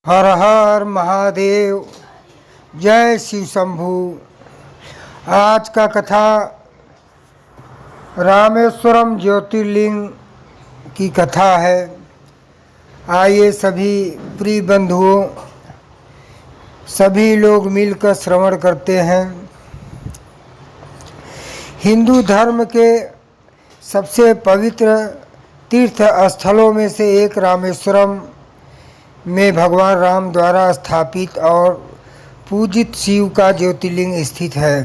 हर हर महादेव। जय शिव शंभू। आज का कथा रामेश्वरम ज्योतिर्लिंग की कथा है। आइए सभी प्रिय बंधुओं, सभी लोग मिलकर श्रवण करते हैं। हिंदू धर्म के सबसे पवित्र तीर्थ स्थलों में से एक रामेश्वरम में भगवान राम द्वारा स्थापित और पूजित शिव का ज्योतिर्लिंग स्थित है।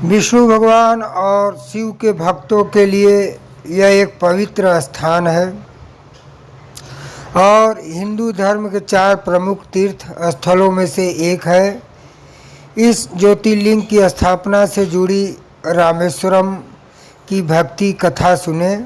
विष्णु भगवान और शिव के भक्तों के लिए यह एक पवित्र स्थान है और हिंदू धर्म के 4 प्रमुख तीर्थ स्थलों में से एक है। इस ज्योतिर्लिंग की स्थापना से जुड़ी रामेश्वरम की भक्ति कथा सुने।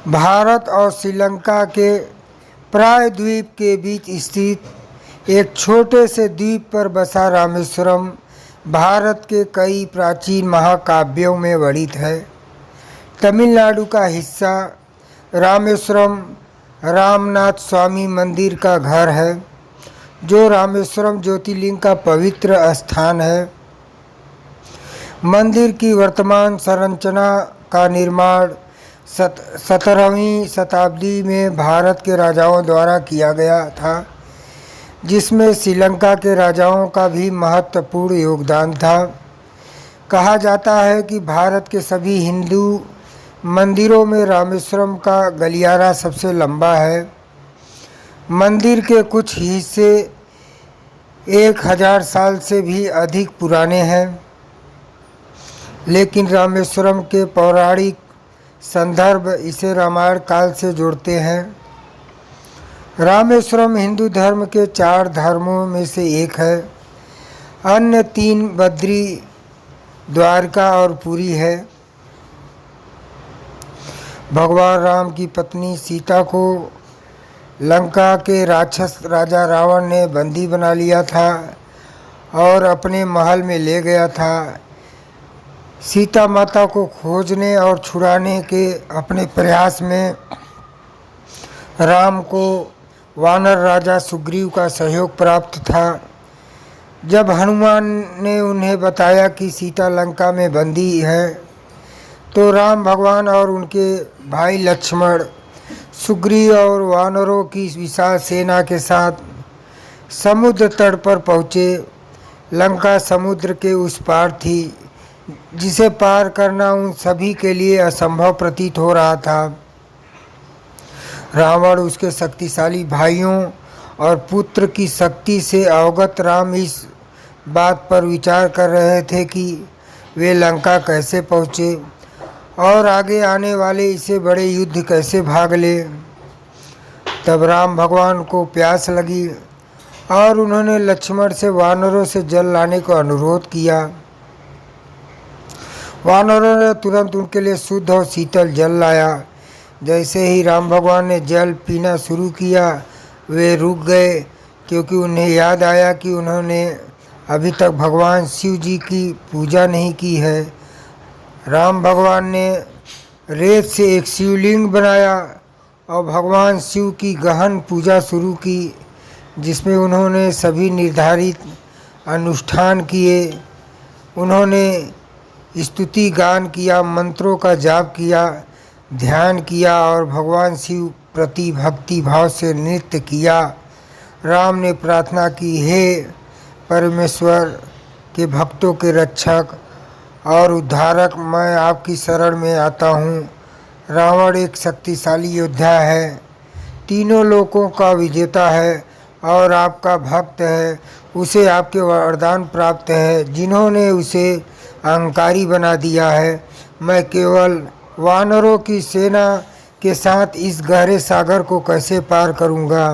भारत और श्रीलंका के प्रायद्वीप के बीच स्थित एक छोटे से द्वीप पर बसा रामेश्वरम भारत के कई प्राचीन महाकाव्यों में वर्णित है। तमिलनाडु का हिस्सा रामेश्वरम रामनाथ स्वामी मंदिर का घर है, जो रामेश्वरम ज्योतिर्लिंग का पवित्र स्थान है। मंदिर की वर्तमान संरचना का निर्माण 17वीं शताब्दी में भारत के राजाओं द्वारा किया गया था, जिसमें श्रीलंका के राजाओं का भी महत्वपूर्ण योगदान था। कहा जाता है कि भारत के सभी हिंदू मंदिरों में रामेश्वरम का गलियारा सबसे लंबा है। मंदिर के कुछ हिस्से 1000 साल से भी अधिक पुराने हैं, लेकिन रामेश्वरम के पौराणिक संदर्भ इसे रामायण काल से जोड़ते हैं। रामेश्वरम हिंदू धर्म के 4 धर्मों में से एक है। अन्य 3 बद्री, द्वारका और पुरी है। भगवान राम की पत्नी सीता को लंका के राक्षस राजा रावण ने बंदी बना लिया था और अपने महल में ले गया था। सीता माता को खोजने और छुड़ाने के अपने प्रयास में राम को वानर राजा सुग्रीव का सहयोग प्राप्त था। जब हनुमान ने उन्हें बताया कि सीता लंका में बंदी है, तो राम भगवान और उनके भाई लक्ष्मण सुग्रीव और वानरों की विशाल सेना के साथ समुद्र तट पर पहुँचे। लंका समुद्र के उस पार थी, जिसे पार करना उन सभी के लिए असंभव प्रतीत हो रहा था। रावण, उसके शक्तिशाली भाइयों और पुत्र की शक्ति से अवगत राम इस बात पर विचार कर रहे थे कि वे लंका कैसे पहुँचे और आगे आने वाले इसे बड़े युद्ध कैसे भाग ले। तब राम भगवान को प्यास लगी और उन्होंने लक्ष्मण से वानरों से जल लाने को अनुरोध किया। वानरों ने तुरंत उनके लिए शुद्ध और शीतल जल लाया। जैसे ही राम भगवान ने जल पीना शुरू किया, वे रुक गए, क्योंकि उन्हें याद आया कि उन्होंने अभी तक भगवान शिव जी की पूजा नहीं की है। राम भगवान ने रेत से एक शिवलिंग बनाया और भगवान शिव की गहन पूजा शुरू की, जिसमें उन्होंने सभी निर्धारित अनुष्ठान किए। उन्होंने स्तुति गान किया, मंत्रों का जाप किया, ध्यान किया और भगवान शिव प्रति भक्ति भाव से नृत्य किया। राम ने प्रार्थना की, हे परमेश्वर के भक्तों के रक्षक और उद्धारक, मैं आपकी शरण में आता हूँ। रावण एक शक्तिशाली योद्धा है, तीनों लोकों का विजेता है और आपका भक्त है। उसे आपके वरदान प्राप्त है, जिन्होंने उसे अहंकारी बना दिया है। मैं केवल वानरों की सेना के साथ इस गहरे सागर को कैसे पार करूंगा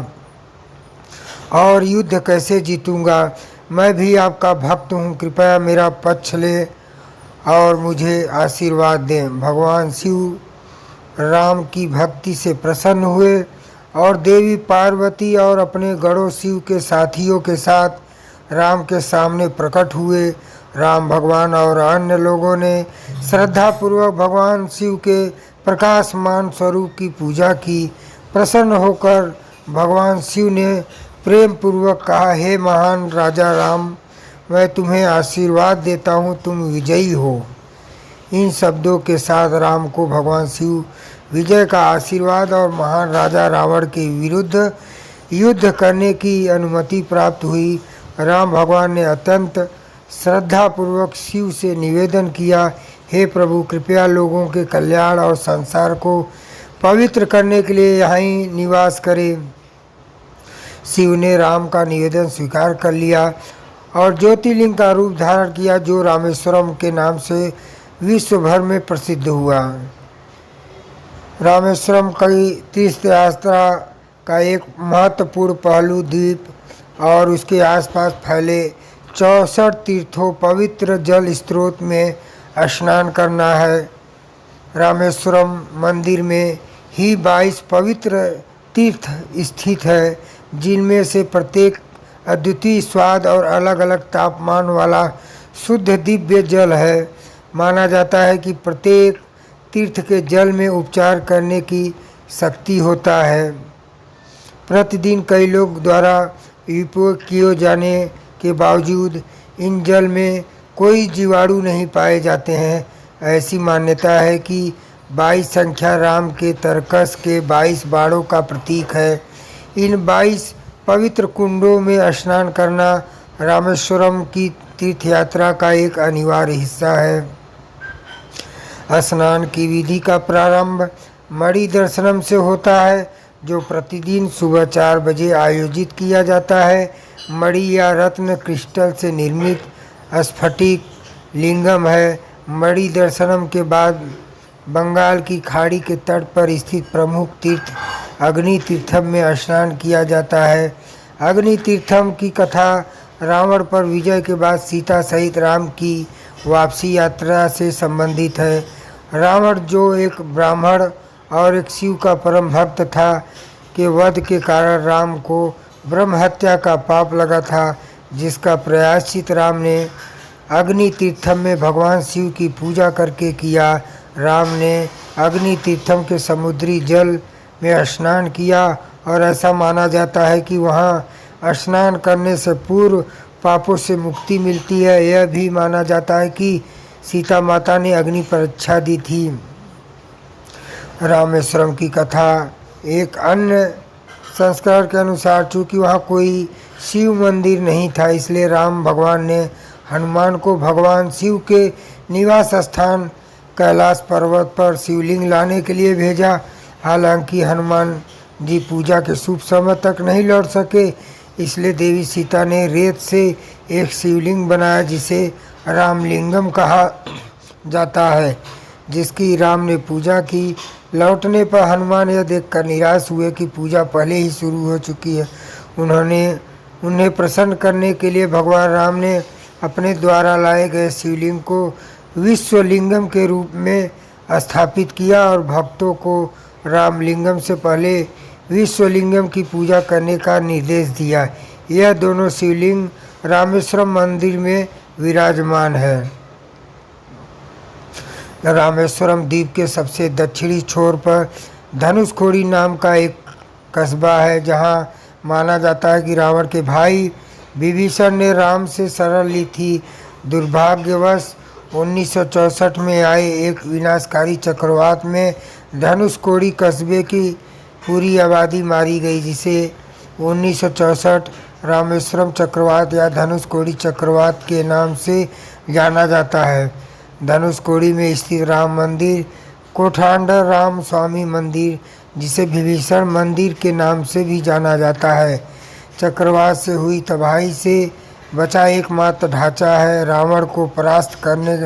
और युद्ध कैसे जीतूंगा। मैं भी आपका भक्त हूँ, कृपया मेरा पक्ष ले और मुझे आशीर्वाद दें। भगवान शिव राम की भक्ति से प्रसन्न हुए और देवी पार्वती और अपने गणों शिव के साथियों के साथ राम के सामने प्रकट हुए। राम भगवान और अन्य लोगों ने श्रद्धापूर्वक भगवान शिव के प्रकाशमान स्वरूप की पूजा की। प्रसन्न होकर भगवान शिव ने प्रेम पूर्वक कहा, हे महान राजा राम, मैं तुम्हें आशीर्वाद देता हूँ, तुम विजयी हो। इन शब्दों के साथ राम को भगवान शिव विजय का आशीर्वाद और महान राजा रावण के विरुद्ध युद्ध करने की अनुमति प्राप्त हुई। राम भगवान ने अत्यंत श्रद्धापूर्वक शिव से निवेदन किया, हे प्रभु, कृपया लोगों के कल्याण और संसार को पवित्र करने के लिए यहीं निवास करें। शिव ने राम का निवेदन स्वीकार कर लिया और ज्योतिर्लिंग का रूप धारण किया, जो रामेश्वरम के नाम से विश्व भर में प्रसिद्ध हुआ। रामेश्वरम कई तीर्थ यात्रा का एक महत्वपूर्ण पहलू द्वीप और उसके आसपास फैले 64 तीर्थों पवित्र जल स्रोत में स्नान करना है। रामेश्वरम मंदिर में ही 22 पवित्र तीर्थ स्थित है, जिनमें से प्रत्येक अद्वितीय स्वाद और अलग अलग तापमान वाला शुद्ध दिव्य जल है। माना जाता है कि प्रत्येक तीर्थ के जल में उपचार करने की शक्ति होता है। प्रतिदिन कई लोग द्वारा उपयोग किए जाने के बावजूद इन जल में कोई जीवाणु नहीं पाए जाते हैं। ऐसी मान्यता है कि 22 संख्या राम के तरकस के 22 बाणों का प्रतीक है। इन 22 पवित्र कुंडों में स्नान करना रामेश्वरम की तीर्थ यात्रा का एक अनिवार्य हिस्सा है। स्नान की विधि का प्रारंभ मणि दर्शनम से होता है, जो प्रतिदिन सुबह 4 बजे आयोजित किया जाता है। मणि या रत्न क्रिस्टल से निर्मित स्फटिक लिंगम है। मणि दर्शनम के बाद बंगाल की खाड़ी के तट पर स्थित प्रमुख तीर्थ अग्नि तीर्थम में स्नान किया जाता है। अग्नि तीर्थम की कथा रावण पर विजय के बाद सीता सहित राम की वापसी यात्रा से संबंधित है। रावण, जो एक ब्राह्मण और एक शिव का परम भक्त था, के वध के कारण राम को ब्रह्म हत्या का पाप लगा था, जिसका प्रायश्चित राम ने अग्नि तीर्थम में भगवान शिव की पूजा करके किया। राम ने अग्नि तीर्थम के समुद्री जल में स्नान किया और ऐसा माना जाता है कि वहाँ स्नान करने से पूर्व पापों से मुक्ति मिलती है। यह भी माना जाता है कि सीता माता ने अग्नि परीक्षा दी थी। रामेश्वरम की कथा एक अन्य संस्कार के अनुसार, चूँकि वहाँ कोई शिव मंदिर नहीं था, इसलिए राम भगवान ने हनुमान को भगवान शिव के निवास स्थान कैलाश पर्वत पर शिवलिंग लाने के लिए भेजा। हालांकि हनुमान जी पूजा के शुभ समय तक नहीं लौट सके, इसलिए देवी सीता ने रेत से एक शिवलिंग बनाया, जिसे रामलिंगम कहा जाता है, जिसकी राम ने पूजा की। लौटने पर हनुमान यह देखकर निराश हुए कि पूजा पहले ही शुरू हो चुकी है। उन्हें प्रसन्न करने के लिए भगवान राम ने अपने द्वारा लाए गए शिवलिंग को विश्वलिंगम के रूप में स्थापित किया और भक्तों को रामलिंगम से पहले विश्वलिंगम की पूजा करने का निर्देश दिया। यह दोनों शिवलिंग रामेश्वरम मंदिर में विराजमान है। रामेश्वरम द्वीप के सबसे दक्षिणी छोर पर धनुषकोडी नाम का एक कस्बा है, जहां माना जाता है कि रावण के भाई विभीषण ने राम से शरण ली थी। दुर्भाग्यवश 1964 में आए एक विनाशकारी चक्रवात में धनुषकोडी कस्बे की पूरी आबादी मारी गई, जिसे 1964 रामेश्वरम चक्रवात या धनुषकोडी चक्रवात के नाम से जाना जाता है। धनुषकोडी में स्थित राम मंदिर कोठांडर राम स्वामी मंदिर, जिसे विभीषण मंदिर के नाम से भी जाना जाता है, चक्रवात से हुई तबाही से बचा एकमात्र ढांचा है। रावण को परास्त करने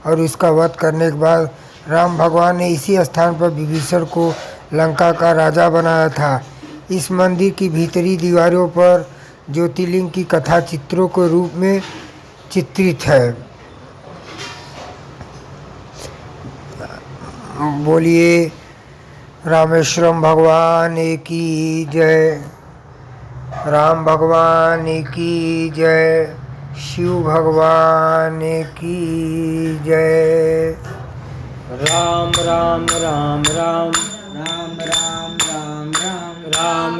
और उसका वध करने के बाद राम भगवान ने इसी स्थान पर विभीषण को लंका का राजा बनाया था। इस मंदिर की भीतरी दीवारों पर ज्योतिर्लिंग की कथा चित्रों के रूप में चित्रित है। बोलिए रामेश्वरम भगवान की जय, राम भगवान की जय, शिव भगवान की जय। राम राम राम राम राम राम राम राम राम